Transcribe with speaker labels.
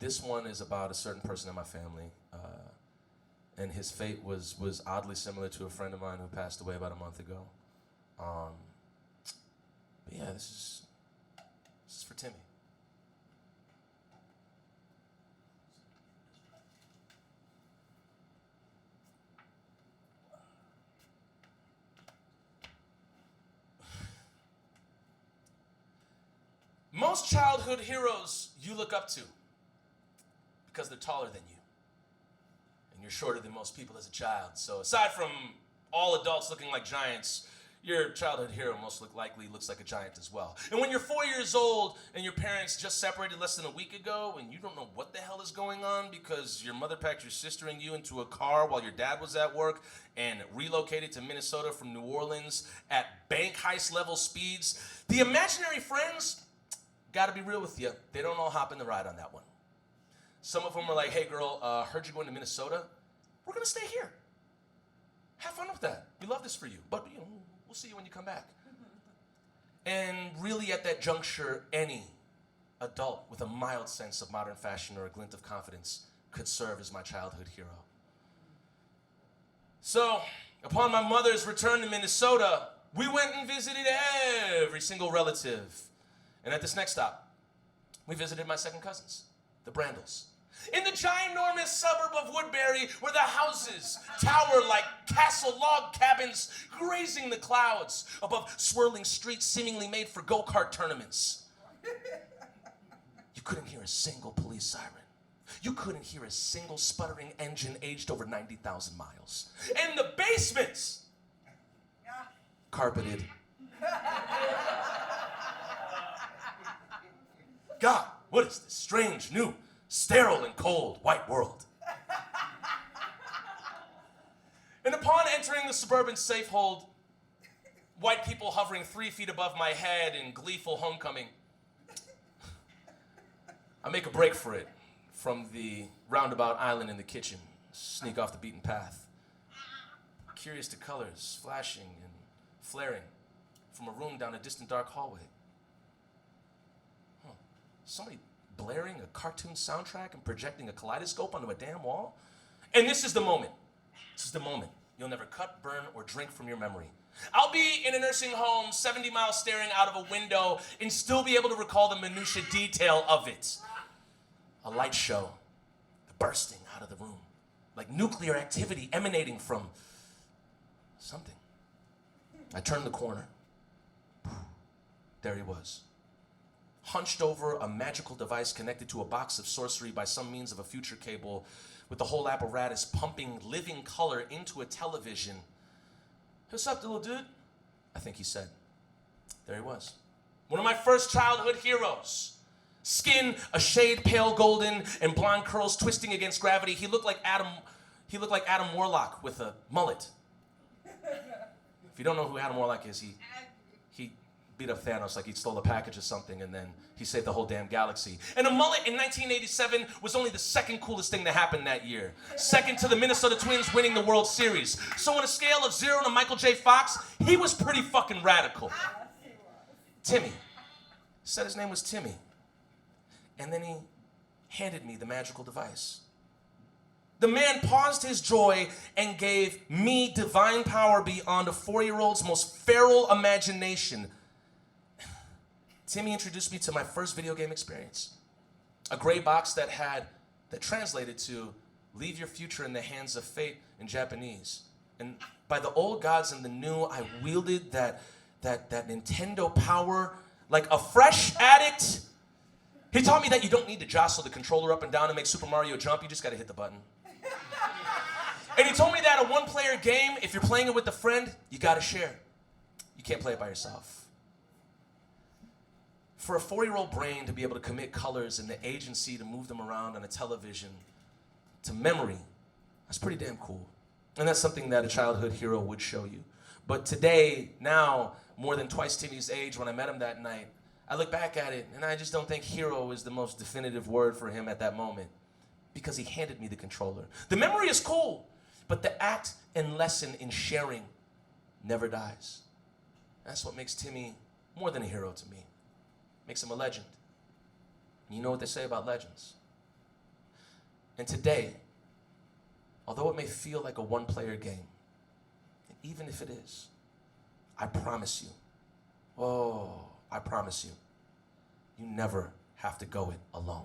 Speaker 1: This one is about a certain person in my family, and his fate was oddly similar to a friend of mine who passed away about a month ago. But yeah, this is for Timmy. Most childhood heroes you look up to because they're taller than you. And you're shorter than most people as a child. So aside from all adults looking like giants, your childhood hero most likely looks like a giant as well. And when you're 4 years old and your parents just separated less than a week ago and you don't know what the hell is going on because your mother packed your sister and you into a car while your dad was at work and relocated to Minnesota from New Orleans at bank heist level speeds, the imaginary friends, gotta be real with you, they don't all hop in the ride on that one. Some of them are like, hey girl, heard you're going to Minnesota. We're gonna stay here. Have fun with that. We love this for you, but you know, we'll see you when you come back. And really at that juncture, any adult with a mild sense of modern fashion or a glint of confidence could serve as my childhood hero. So, upon my mother's return to Minnesota, we went and visited every single relative. And at this next stop, we visited my second cousins, the Brandles. In the ginormous suburb of Woodbury, where the houses tower like castle log cabins grazing the clouds above swirling streets seemingly made for go-kart tournaments. You couldn't hear a single police siren. You couldn't hear a single sputtering engine aged over 90,000 miles. And the basements, carpeted. God, what is this strange, new, sterile and cold white world? And upon entering the suburban safehold, white people hovering 3 feet above my head in gleeful homecoming, I make a break for it from the roundabout island in the kitchen, sneak off the beaten path. Curious to colors, flashing and flaring from a room down a distant dark hallway. Somebody blaring a cartoon soundtrack and projecting a kaleidoscope onto a damn wall? And this is the moment. This is the moment you'll never cut, burn, or drink from your memory. I'll be in a nursing home, 70 miles staring out of a window, and still be able to recall the minutiae detail of it. A light show, the bursting out of the room, like nuclear activity emanating from something. I turned the corner. There he was. Hunched over a magical device connected to a box of sorcery by some means of a future cable, with the whole apparatus pumping living color into a television. What's up, little dude? I think he said. There he was. One of my first childhood heroes. Skin a shade pale golden and blonde curls twisting against gravity. He looked like Adam Warlock with a mullet. If you don't know who Adam Warlock is, he beat up Thanos like he stole a package or something, and then he saved the whole damn galaxy. And a mullet in 1987 was only the second coolest thing to happen that year. Second to the Minnesota Twins winning the World Series. So on a scale of 0 to Michael J. Fox, he was pretty fucking radical. Timmy. Said his name was Timmy. And then he handed me the magical device. The man paused his joy and gave me divine power beyond a 4-year-old's most feral imagination. Timmy introduced me to my first video game experience. A gray box that translated to leave your future in the hands of fate in Japanese. And by the old gods and the new, I wielded that Nintendo power like a fresh addict. He taught me that you don't need to jostle the controller up and down to make Super Mario jump, you just gotta hit the button. And he told me that a 1-player game, if you're playing it with a friend, you gotta share. You can't play it by yourself. For a 4-year-old brain to be able to commit colors and the agency to move them around on a television to memory, that's pretty damn cool. And that's something that a childhood hero would show you. But today, now, more than twice Timmy's age when I met him that night, I look back at it and I just don't think hero is the most definitive word for him at that moment, because he handed me the controller. The memory is cool, but the act and lesson in sharing never dies. That's what makes Timmy more than a hero to me. Makes him a legend. And you know what they say about legends. And today, although it may feel like a one-player game, and even if it is, I promise you, I promise you, you never have to go it alone.